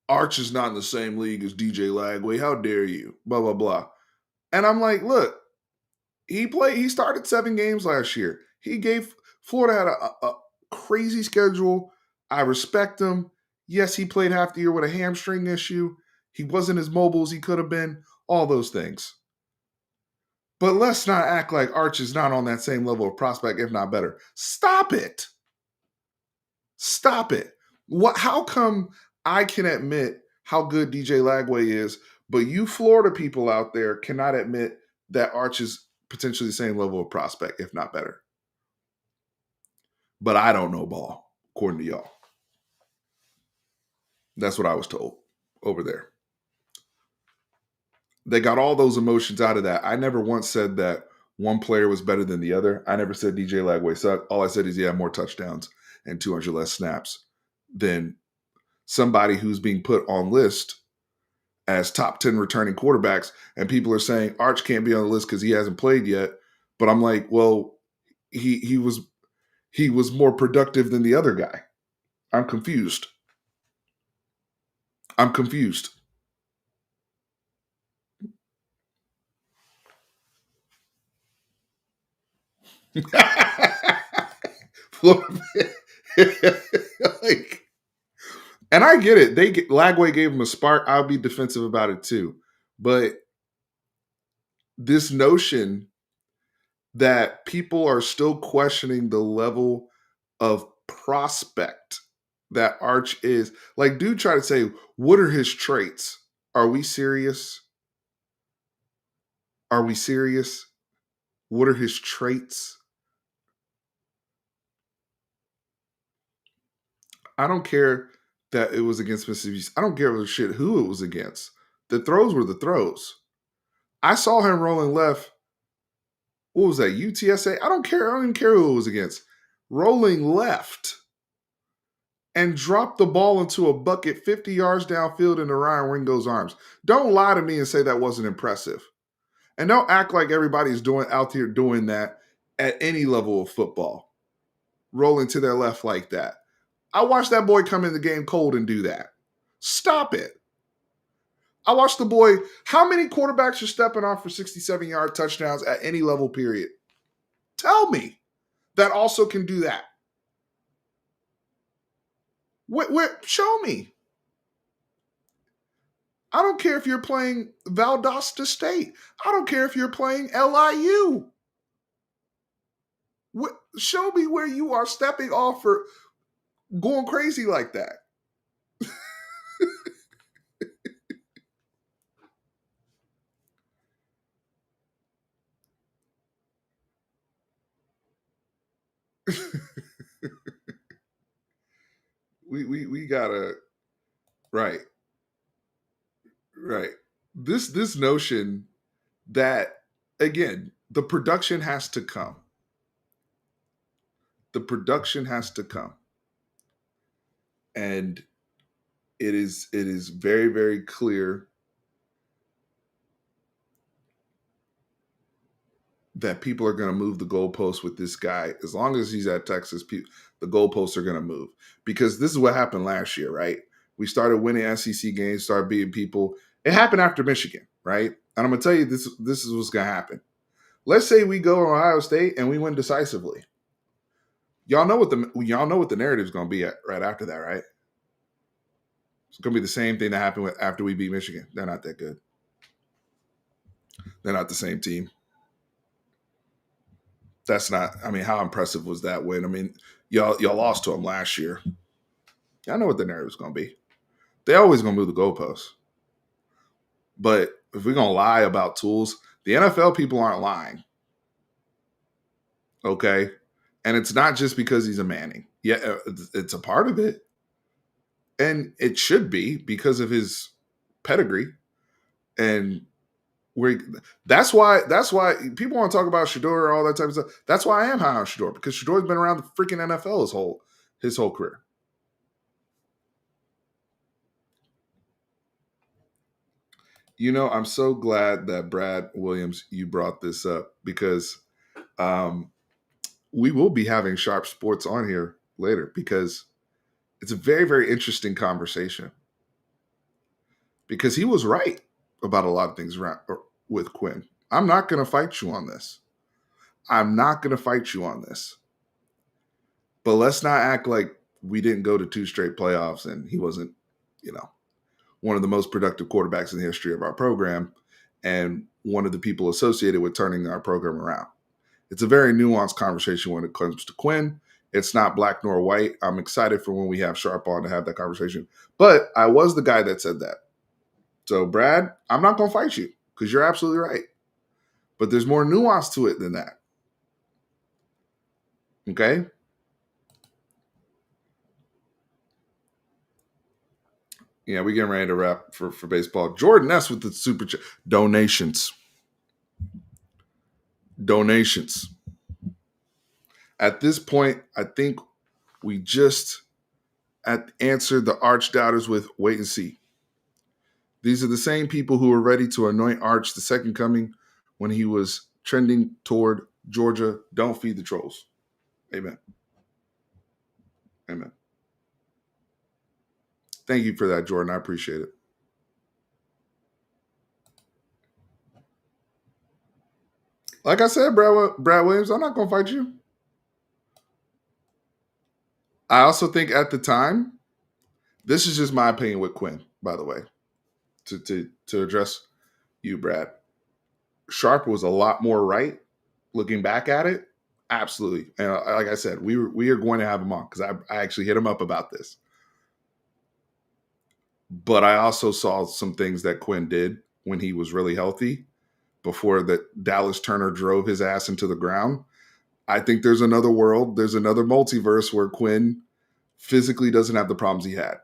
Arch is not in the same league as DJ Lagway. How dare you? Blah, blah, blah. And I'm like, look, he started 7 games last year. He gave Florida had a crazy schedule. I respect him. Yes, he played half the year with a hamstring issue. He wasn't as mobile as he could have been. All those things. But let's not act like Arch is not on that same level of prospect, if not better. Stop it. Stop it. How come I can admit how good DJ Lagway is, but you Florida people out there cannot admit that Arch is potentially the same level of prospect, if not better? But I don't know ball, according to y'all. That's what I was told over there. They got all those emotions out of that. I never once said that one player was better than the other. I never said DJ Lagway sucked. All I said is he had more touchdowns and 200 less snaps than somebody who's being put on list as top 10 returning quarterbacks. And people are saying Arch can't be on the list because he hasn't played yet. But I'm like, well, he was more productive than the other guy. I'm confused. I'm confused. Like, and I get it. Lagway gave him a spark. I'll be defensive about it too. But this notion that people are still questioning the level of prospect that Arch is. Like, dude, try to say, what are his traits? Are we serious? Are we serious? What are his traits? I don't care that it was against Mississippi. I don't give a shit who it was against. The throws were the throws. I saw him rolling left. What was that? UTSA? I don't care. I don't even care who it was against. Rolling left and drop the ball into a bucket 50 yards downfield into Ryan Ringo's arms. Don't lie to me and say that wasn't impressive. And don't act like everybody's out here doing that at any level of football, rolling to their left like that. I watched that boy come in the game cold and do that. Stop it. I watched the boy. How many quarterbacks are stepping off for 67-yard touchdowns at any level, period? Tell me that also can do that. Show me. I don't care if you're playing Valdosta State. I don't care if you're playing LIU. Show me where you are stepping off for going crazy like that. we gotta right. Right. This notion that, again, the production has to come. The production has to come. And it is very, very clear that people are going to move the goalposts with this guy. As long as he's at Texas, the goalposts are going to move. Because this is what happened last year, right? We started winning SEC games, started beating people. It happened after Michigan, right? And I'm going to tell you this is what's going to happen. Let's say we go to Ohio State and we win decisively. Y'all know what the narrative is going to be right after that, right? It's going to be the same thing that happened after we beat Michigan. They're not that good. They're not the same team. That's not. I mean, how impressive was that win? I mean, y'all lost to them last year. I know what the narrative is going to be. They're always going to move the goalposts. But if we're going to lie about tools, the NFL people aren't lying. Okay, and it's not just because he's a Manning. Yeah, it's a part of it, and it should be because of his pedigree. And we that's why people want to talk about Shador, all that type of stuff. That's why I am high on Shador, because Shador's been around the freaking NFL his whole career. I'm so glad that Brad Williams, you brought this up, because um, we will be having Sharp Sports on here later, because it's a very, very interesting conversation, because he was right about a lot of things around with Quinn. I'm not going to fight you on this. I'm not going to fight you on this. But let's not act like we didn't go to two straight playoffs and he wasn't, one of the most productive quarterbacks in the history of our program, and one of the people associated with turning our program around. It's a very nuanced conversation when it comes to Quinn. It's not black nor white. I'm excited for when we have Sharp on to have that conversation. But I was the guy that said that. So, Brad, I'm not going to fight you, because you're absolutely right. But there's more nuance to it than that. Okay? Yeah, we're getting ready to wrap for baseball. Jordan S. with the super chat. Donations. Donations. At this point, I think we just answered the Arch doubters with wait and see. These are the same people who were ready to anoint Arch the second coming when he was trending toward Georgia. Don't feed the trolls. Amen. Amen. Thank you for that, Jordan. I appreciate it. Like I said, Brad Williams, I'm not going to fight you. I also think at the time, this is just my opinion with Quinn, by the way, to address you, Brad. Sharp was a lot more right looking back at it. Absolutely. And like I said, we are going to have him on, because I actually hit him up about this. But I also saw some things that Quinn did when he was really healthy before that Dallas Turner drove his ass into the ground. I think there's another world, there's another multiverse where Quinn physically doesn't have the problems he had.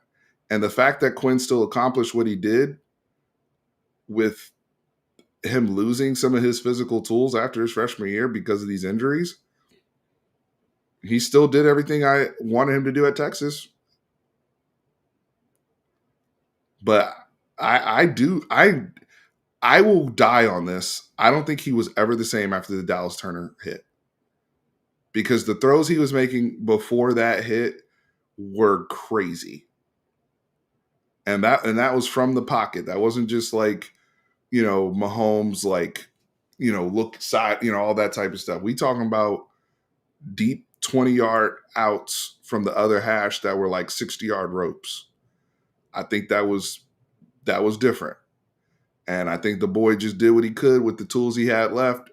And the fact that Quinn still accomplished what he did with him losing some of his physical tools after his freshman year because of these injuries, he still did everything I wanted him to do at Texas. But I will die on this. I don't think he was ever the same after the Dallas Turner hit, because the throws he was making before that hit were crazy. And that was from the pocket. That wasn't just like, Mahomes, like, look side, all that type of stuff. We talking about deep 20-yard outs from the other hash that were like 60-yard ropes. I think that was different. And I think the boy just did what he could with the tools he had left.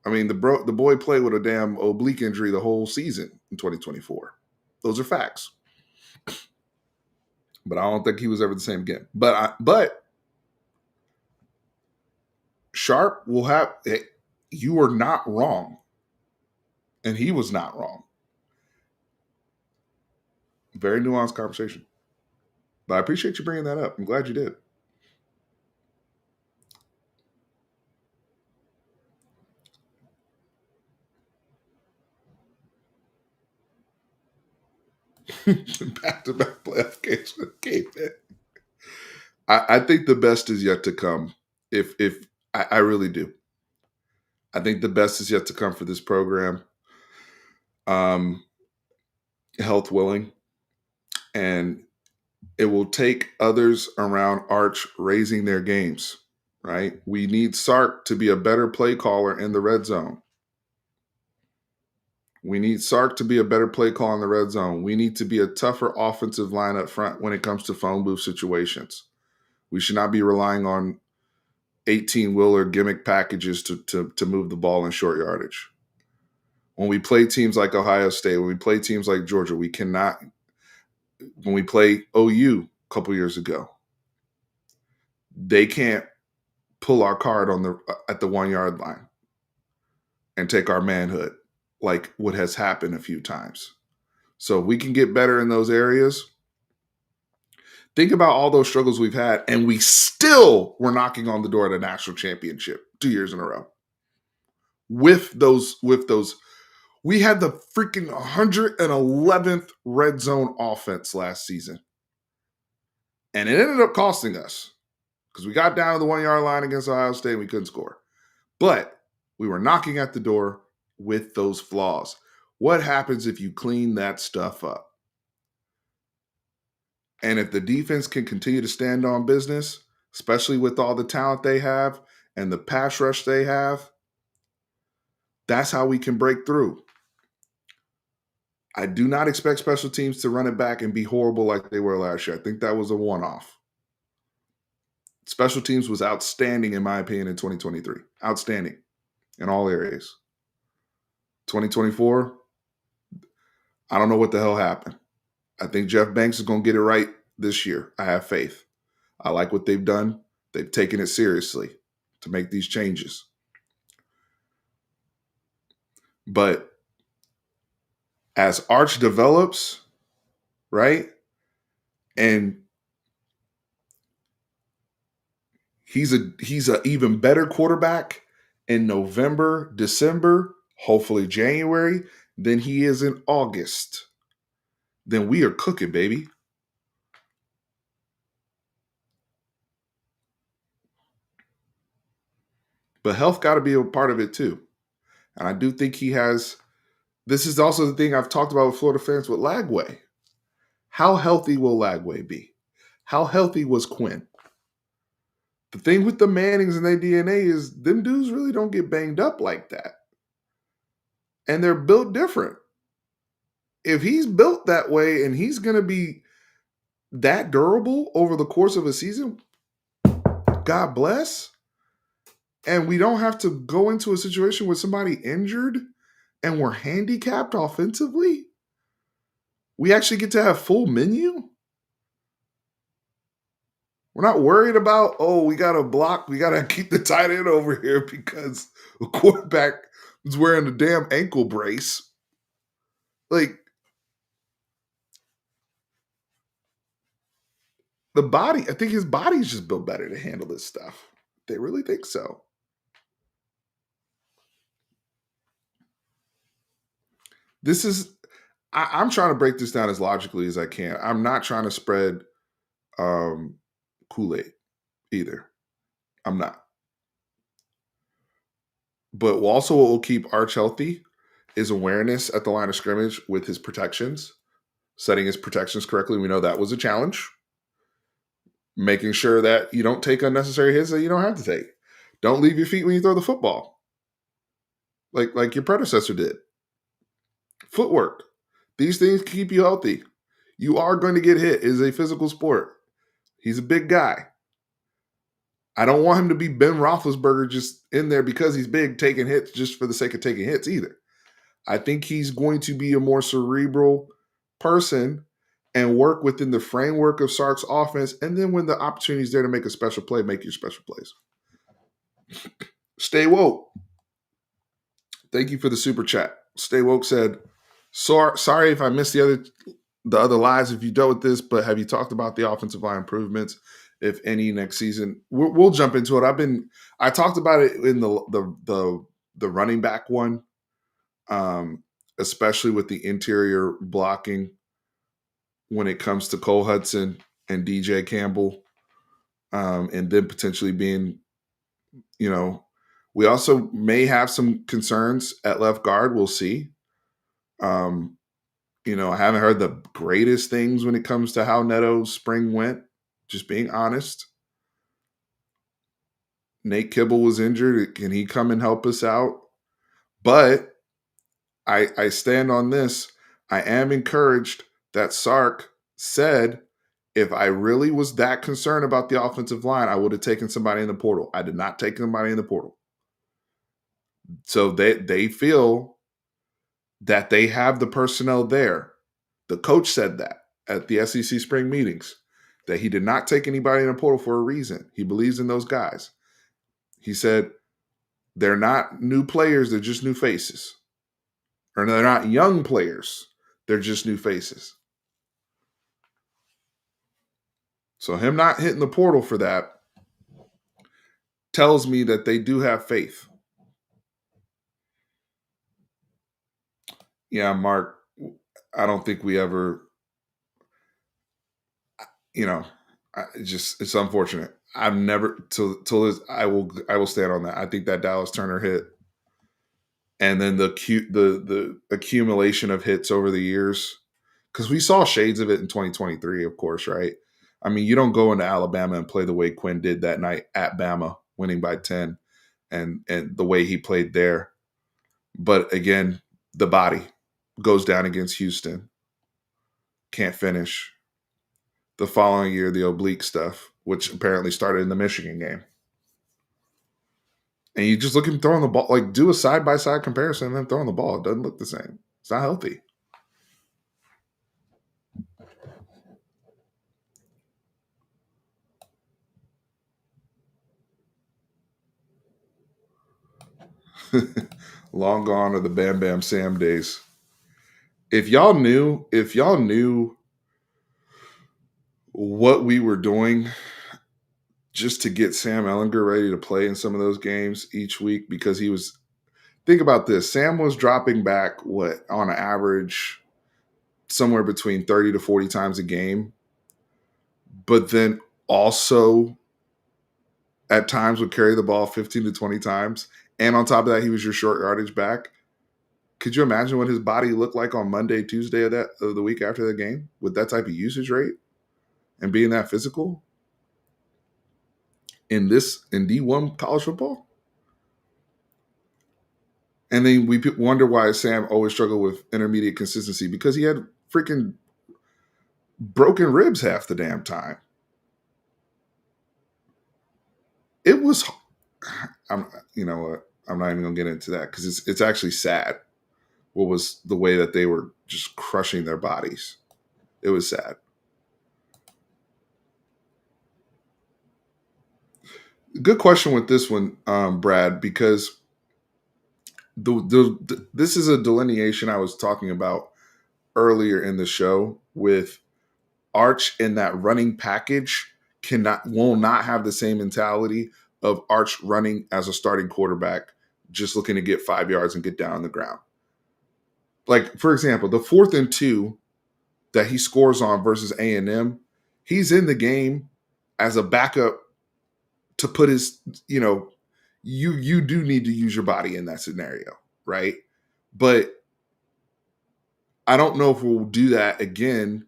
I mean, the boy played with a damn oblique injury the whole season in 2024. Those are facts. But I don't think he was ever the same again. But Sharp will have. Hey, you are not wrong, and he was not wrong. Very nuanced conversation. But I appreciate you bringing that up. I'm glad you did. Back-to-back playoff games with K-Fan. I think the best is yet to come. If I really do. I think the best is yet to come for this program. Um, Health willing, and it will take others around Arch raising their games. right? We need Sark to be a better play caller in the red zone. We need Sark to be a better play caller in the red zone. We need to be a tougher offensive line up front when it comes to phone booth situations. We should not be relying on 18-wheeler gimmick packages to move the ball in short yardage. When we play teams like Ohio State, when we play teams like Georgia, we cannot. When we play OU a couple years ago, they can't pull our card on the at the 1 yard line and take our manhood like what has happened a few times. So we can get better in those areas. Think about all those struggles we've had, and we still were knocking on the door at a national championship 2 years in a row. With those, we had the freaking 111th red zone offense last season. And it ended up costing us because we got down to the 1 yard line against Ohio State and we couldn't score. But we were knocking at the door with those flaws. What happens if you clean that stuff up? And if the defense can continue to stand on business, especially with all the talent they have and the pass rush they have, that's how we can break through. I do not expect special teams to run it back and be horrible like they were last year. I think that was a one-off. Special teams was outstanding, in my opinion, in 2023. Outstanding in all areas. 2024, I don't know what the hell happened. I think Jeff Banks is going to get it right this year. I have faith. I like what they've done. They've taken it seriously to make these changes. But as Arch develops, right, and he's a even better quarterback in November, December, hopefully January, than he is in August, then we are cooking, baby. But health got to be a part of it too. And I do think he has. This is also the thing I've talked about with Florida fans with Lagway. How healthy will Lagway be? How healthy was Quinn? The thing with the Mannings and their DNA is them dudes really don't get banged up like that. And they're built different. If he's built that way and he's going to be that durable over the course of a season, God bless. And we don't have to go into a situation with somebody injured and we're handicapped offensively. We actually get to have full menu. We're not worried about, we got to block. We got to keep the tight end over here because the quarterback is wearing a damn ankle brace. Like, the body, I think his body's just built better to handle this stuff. They really think so. This is, I'm trying to break this down as logically as I can. I'm not trying to spread Kool-Aid either. I'm not. But also what will keep Arch healthy is awareness at the line of scrimmage with his protections, setting his protections correctly. We know that was a challenge. Making sure that you don't take unnecessary hits that you don't have to take. Don't leave your feet when you throw the football, like your predecessor did. Footwork. These things keep you healthy. You are going to get hit. It is a physical sport. He's a big guy. I don't want him to be Ben Roethlisberger just in there because he's big, taking hits just for the sake of taking hits either. I think he's going to be a more cerebral person and work within the framework of Sark's offense. And then when the opportunity is there to make a special play, make your special plays. Stay woke. Thank you for the super chat. Stay woke said, sorry if I missed the other lives if you dealt with this, but have you talked about the offensive line improvements, if any, next season? We'll jump into it. I talked about it in the running back one, especially with the interior blocking when it comes to Cole Hudson and DJ Campbell, and then potentially being, we also may have some concerns at left guard. We'll see. I haven't heard the greatest things when it comes to how Neto's spring went, just being honest. Nate Kibble was injured. Can he come and help us out? But I stand on this. I am encouraged that Sark said, if I really was that concerned about the offensive line, I would have taken somebody in the portal. I did not take somebody in the portal. So they feel that they have the personnel there. The coach said that at the SEC spring meetings, that he did not take anybody in the portal for a reason. He believes in those guys. He said they're not new players, they're just new faces. Or they're not young players, they're just new faces. So him not hitting the portal for that tells me that they do have faith. Yeah, Mark, I don't think we ever, you know, it's unfortunate. I've never till this I will stand on that. I think that Dallas Turner hit, and then the accumulation of hits over the years, because we saw shades of it in 2023, of course, right? I mean, you don't go into Alabama and play the way Quinn did that night at Bama, winning by 10, and the way he played there. But again, the body goes down against Houston, can't finish. The following year, the oblique stuff, which apparently started in the Michigan game. And you just look at him throwing the ball, like do a side by side comparison and then throwing the ball. It doesn't look the same. It's not healthy. Long gone are the Bam Bam Sam days. If y'all knew what we were doing just to get Sam Ellinger ready to play in some of those games each week, because he was, think about this, Sam was dropping back what on an average somewhere between 30 to 40 times a game, but then also at times would carry the ball 15 to 20 times. And on top of that, he was your short yardage back. Could you imagine what his body looked like on Monday, Tuesday of the week after the game with that type of usage rate and being that physical in D1 college football? And then we wonder why Sam always struggled with intermediate consistency, because he had freaking broken ribs half the damn time. It was, you know what? I'm not even gonna get into that because it's actually sad. What was the way that they were just crushing their bodies? It was sad. Good question with this one, Brad, because this is a delineation I was talking about earlier in the show with Arch in that running package will not have the same mentality of Arch running as a starting quarterback, just looking to get 5 yards and get down on the ground. Like, for example, the 4th and 2 that he scores on versus A&M, he's in the game as a backup to put his, you do need to use your body in that scenario, right? But I don't know if we'll do that again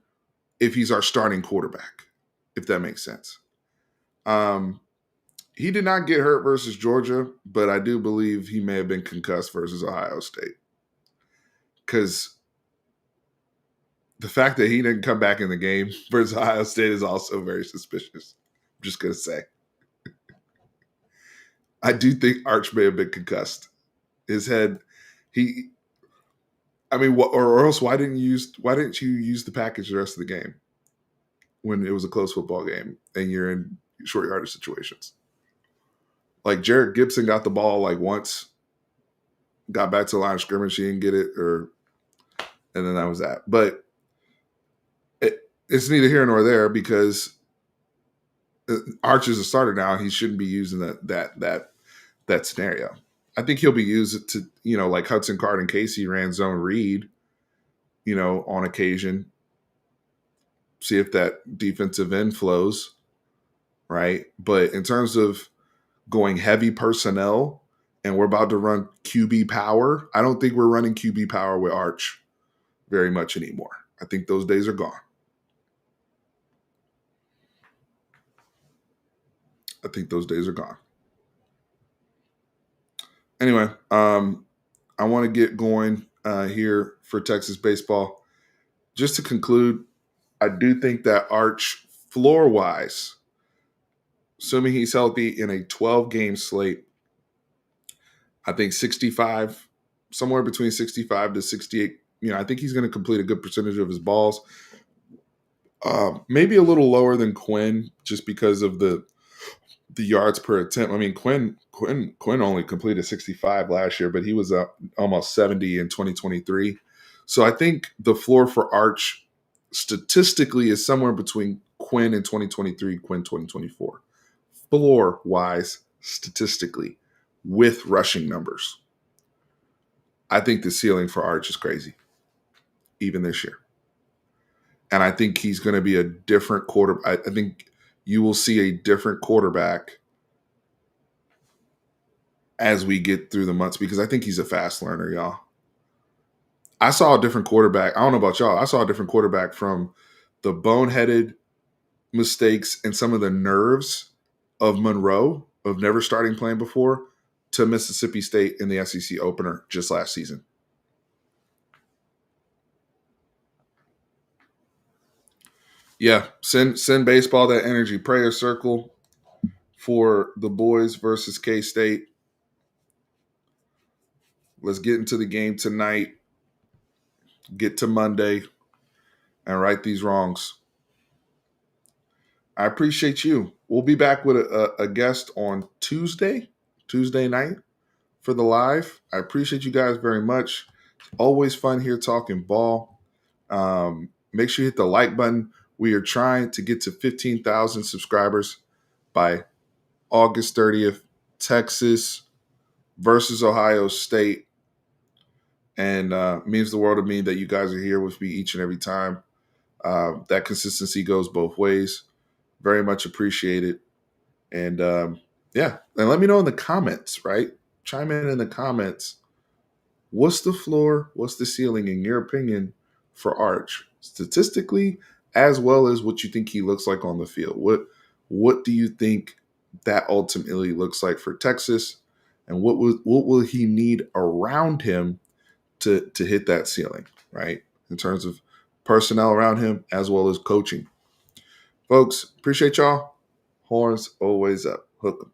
if he's our starting quarterback, if that makes sense. He did not get hurt versus Georgia, but I do believe he may have been concussed versus Ohio State. Because the fact that he didn't come back in the game versus Ohio State is also very suspicious. I'm just going to say. I do think Arch may have been concussed. His head, or else why didn't you use the package the rest of the game when it was a close football game and you're in short yardage situations? Like Jarrett Gibson got the ball like once, got back to the line of scrimmage, he didn't get it, and then that was that. But it's neither here nor there because Arch is a starter now. He shouldn't be using that scenario. I think he'll be used to, like Hudson Card and Casey ran zone read, on occasion. See if that defensive end flows, right? But in terms of going heavy personnel and we're about to run QB power, I don't think we're running QB power with Arch very much anymore. I think those days are gone. I think those days are gone. Anyway, I want to get going here for Texas baseball. Just to conclude, I do think that Arch, floor wise, assuming he's healthy in a 12-game slate, I think 65, somewhere between 65 to 68. I think he's going to complete a good percentage of his balls. Maybe a little lower than Quinn, just because of the yards per attempt. I mean, Quinn only completed 65 last year, but he was almost 70 in 2023. So I think the floor for Arch statistically is somewhere between Quinn in 2023, Quinn 2024. Floor wise, statistically, with rushing numbers. I think the ceiling for Arch is crazy, even this year. And I think he's going to be a different quarterback. I think you will see a different quarterback as we get through the months, because I think he's a fast learner, y'all. I saw a different quarterback. I don't know about y'all. I saw a different quarterback from the boneheaded mistakes and some of the nerves of Monroe, of never starting playing before, to Mississippi State in the SEC opener just last season. Yeah, send baseball that energy. Prayer circle for the boys versus K-State. Let's get into the game tonight. Get to Monday and right these wrongs. I appreciate you. We'll be back with a guest on Tuesday night for the live. I appreciate you guys very much. Always fun here talking ball. Make sure you hit the like button. We are trying to get to 15,000 subscribers by August 30th. Texas versus Ohio State. And means the world to me that you guys are here with me each and every time. That consistency goes both ways. Very much appreciated. And yeah, and let me know in the comments, right? Chime in the comments. What's the floor? What's the ceiling, in your opinion, for Arch, statistically, as well as what you think he looks like on the field? What do you think that ultimately looks like for Texas, and what will he need around him to hit that ceiling, right? In terms of personnel around him as well as coaching. Folks, appreciate y'all. Horns always up. Hook 'em.